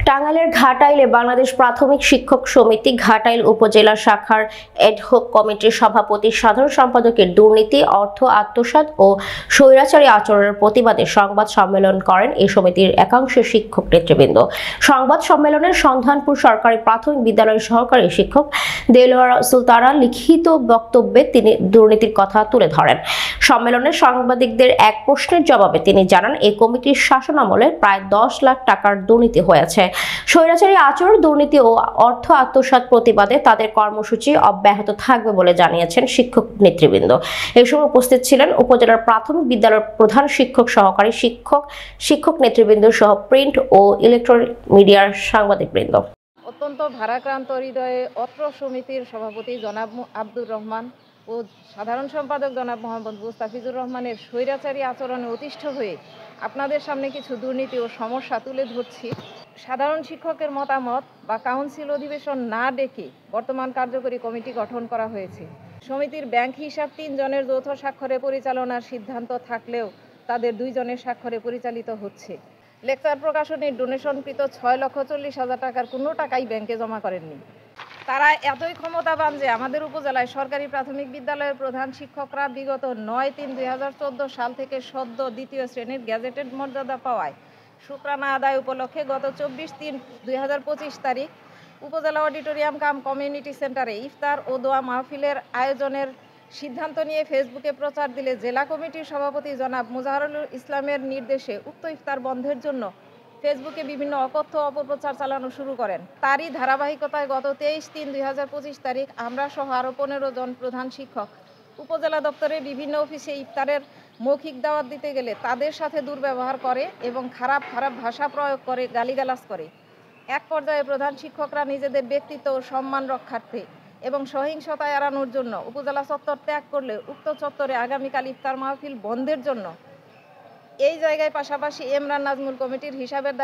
টাঙ্গাইলের ঘাটাইলে বাংলাদেশ প্রাথমিক শিক্ষক সমিতি ঘাটাইল উপজেলা শাখার এডহক কমিটির সভাপতি সাধারণ সম্পাদকের দুর্নীতি, অর্থ আত্মসাৎ ও স্বৈরাচারী আচরণের প্রতিবাদে সংবাদ সম্মেলন করেন এই সমিতির একাংশের শিক্ষক নেতৃবৃন্দ। সংবাদ সম্মেলনে সন্ধানপুর সরকারি প্রাথমিক বিদ্যালয়ের সহকারী শিক্ষক দেলোয়ার সুলতানা লিখিত বক্তব্যে তিনি দুর্নীতির কথা তুলে ধরেন। সম্মেলনে সাংবাদিকদের এক প্রশ্নের জবাবে তিনি জানান, এই কমিটির শাসনামলে প্রায় 10 লাখ টাকার দুর্নীতি হয়েছে। স্বৈরাচারী আচরণ, দুর্নীতি ও অর্থ আত্মসাৎ প্রতিবাদে তাদের কর্মসূচি অব্যাহত থাকবে বলে জানিয়েছেন শিক্ষক নেতৃবৃন্দ। এই সময় উপস্থিত ছিলেন উপজেলার প্রাথমিক বিদ্যালয়ের প্রধান শিক্ষক, সহকারী শিক্ষক নেতৃবৃন্দ সহ প্রিন্ট ও ইলেকট্রনিক মিডিয়ার সাংবাদিকবৃন্দ। অত্যন্ত ভারাক্রান্ত হৃদয়ে অত্র সমিতির সভাপতি জনাব আব্দুর রহমান ও সাধারণ সম্পাদক জনাব মোহাম্মদ মুস্তাফিজুর রহমানের স্বৈরাচারী আচরণে অতিষ্ঠ হয়ে আপনাদের সামনে কিছু দুর্নীতি ও সমস্যা তুলে ধরছি। সাধারণ শিক্ষকের মতামত বা কাউন্সিল অধিবেশন না ডেকে বর্তমান কার্যকরী কমিটি গঠন করা হয়েছে। সমিতির ব্যাংক হিসাব 3 জনের যৌথ স্বাক্ষরে পরিচালনার সিদ্ধান্ত থাকলেও তাদের 2 জনের স্বাক্ষরে পরিচালিত হচ্ছে। লেকচার প্রকাশনীর ডোনেশনকৃত 6,40,000 টাকার কোনো টাকাই ব্যাংকে জমা করেননি। তারা এতই ক্ষমতাবান যে আমাদের উপজেলায় সরকারি প্রাথমিক বিদ্যালয়ের প্রধান শিক্ষকরা বিগত 9/3/2014 সাল থেকে সদ্য 2য় শ্রেণীর গ্যাজেটেড মর্যাদা পাওয়ায় শুকরানা আদায় উপলক্ষে গত 24/3/2025 তারিখ উপজেলা অডিটোরিয়াম কাম কমিউনিটি সেন্টারে ইফতার ও দোয়া মাহফিলের আয়োজনের সিদ্ধান্ত নিয়ে ফেসবুকে প্রচার দিলে জেলা কমিটির সভাপতি জনাব মুজাহারুল ইসলামের নির্দেশে উক্ত ইফতার বন্ধের জন্য ফেসবুকে বিভিন্ন অকথ্য অপপ্রচার চালানো শুরু করেন। তারই ধারাবাহিকতায় গত 23/3/2025 তারিখ আমরা সহ আরও 15 জন প্রধান শিক্ষক উপজেলা দপ্তরে বিভিন্ন অফিসে ইফতারের মৌখিক দাওয়াত দিতে গেলে তাদের সাথে দুর্ব্যবহার করে এবং খারাপ ভাষা প্রয়োগ করে, গালিগালাজ করে। এক পর্যায়ে প্রধান শিক্ষকরা নিজেদের ব্যক্তিত্ব ও সম্মান রক্ষার্থে এবং সহিংসতা এড়ানোর জন্য উপজেলা চত্বর ত্যাগ করলে উক্ত চত্বরে আগামীকাল ইফতার মাহফিল বন্ধের জন্য এই জায়গায় পাশাপাশি এমরান নাজমুল কমিটির হিসাবের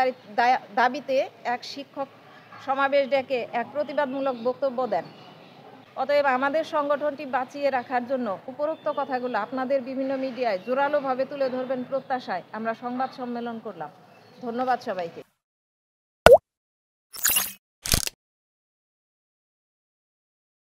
দাবিতে এক শিক্ষক সমাবেশ ডেকে এক প্রতিবাদমূলক বক্তব্য দেন। অতএব আমাদের সংগঠনটি বাঁচিয়ে রাখার জন্য উপরোক্ত কথাগুলো আপনাদের বিভিন্ন মিডিয়ায় জোরালোভাবে তুলে ধরবেন প্রত্যাশায় আমরা সংবাদ সম্মেলন করলাম। ধন্যবাদ সবাইকে।